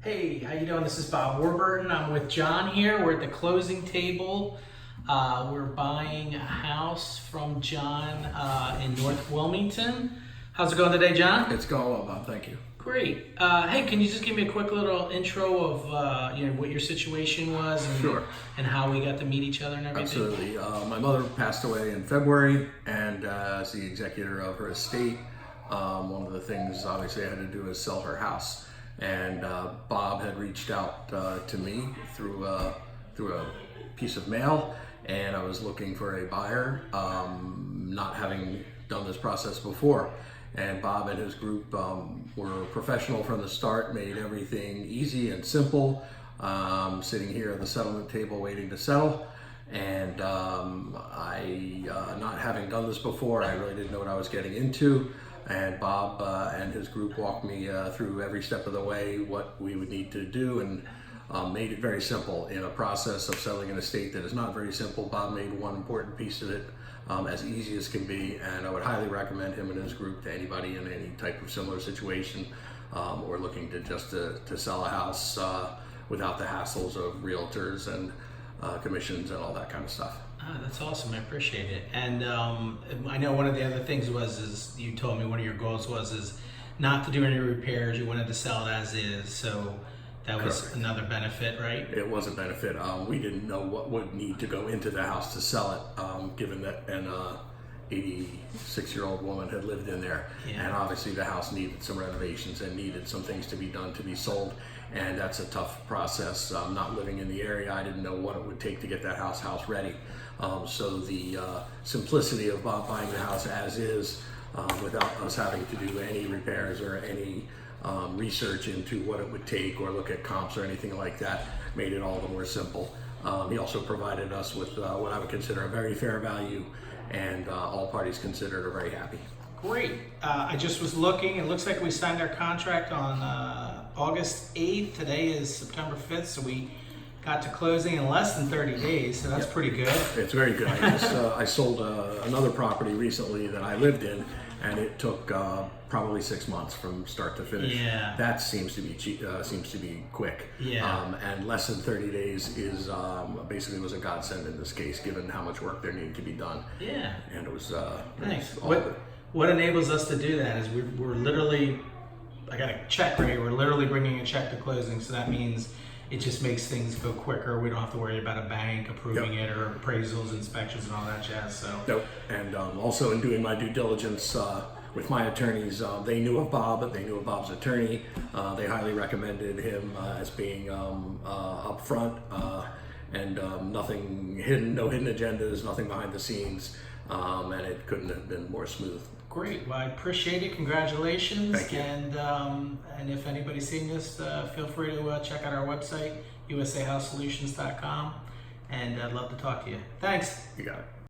Hey, how you doing? This is Bob Warburton. I'm with John here. We're at the closing table. We're buying a house from John in North Wilmington. How's it going today, John? It's going well, Bob. Thank you. Great. Hey, can you just give me a quick little intro of what your situation was and, Sure. and how we got to meet each other and everything? Absolutely. My mother passed away in February, and as the executor of her estate, one of the things obviously I had to do is sell her house. And Bob had reached out to me through a piece of mail, and I was looking for a buyer, not having done this process before. And Bob and his group were professional from the start, made everything easy and simple. Sitting here at the settlement table waiting to settle. And not having done this before, I really didn't know what I was getting into. And Bob and his group walked me through every step of the way what we would need to do, and made it very simple. In a process of selling an estate that is not very simple, Bob made one important piece of it as easy as can be, and I would highly recommend him and his group to anybody in any type of similar situation or looking to sell a house without the hassles of realtors and commissions and all that kind of stuff. That's awesome. I appreciate it. And I know one of the other things is you told me one of your goals is not to do any repairs. You wanted to sell it as is. So that was Correct. another benefit, right? It was a benefit. We didn't know what would need to go into the house to sell it, given that an 86-year-old woman had lived in there. Yeah. And obviously the house needed some renovations and needed some things to be done to be sold. And that's a tough process. Not living in the area, I didn't know what it would take to get that house ready. So the simplicity of Bob buying the house as is, without us having to do any repairs or any research into what it would take or look at comps or anything like that, made it all the more simple. He also provided us with what I would consider a very fair value, and all parties considered are very happy. Great. I just was looking. It looks like we signed our contract on August 8th. Today is September 5th, so we got to closing in less than 30 days, so that's pretty good. It's very good. I sold another property recently that I lived in, and it took probably 6 months from start to finish. Yeah. That seems to be quick. Yeah. And less than 30 days is basically was a godsend in this case, given how much work there needed to be done. Yeah. And it was Thanks. all good. What enables us to do that is we're literally, I got a check right. We're literally bringing a check to closing, so that means it just makes things go quicker. We don't have to worry about a bank approving it or appraisals, inspections, and all that jazz. So. Nope. And also in doing my due diligence with my attorneys, they knew of Bob, but they knew of Bob's attorney. They highly recommended him as being upfront and nothing hidden, no hidden agendas, nothing behind the scenes, and it couldn't have been more smooth. Great. Well, I appreciate it. Congratulations. Thank you. And if anybody's seeing this, feel free to check out our website, usahousesolutions.com, and I'd love to talk to you. Thanks. You got it.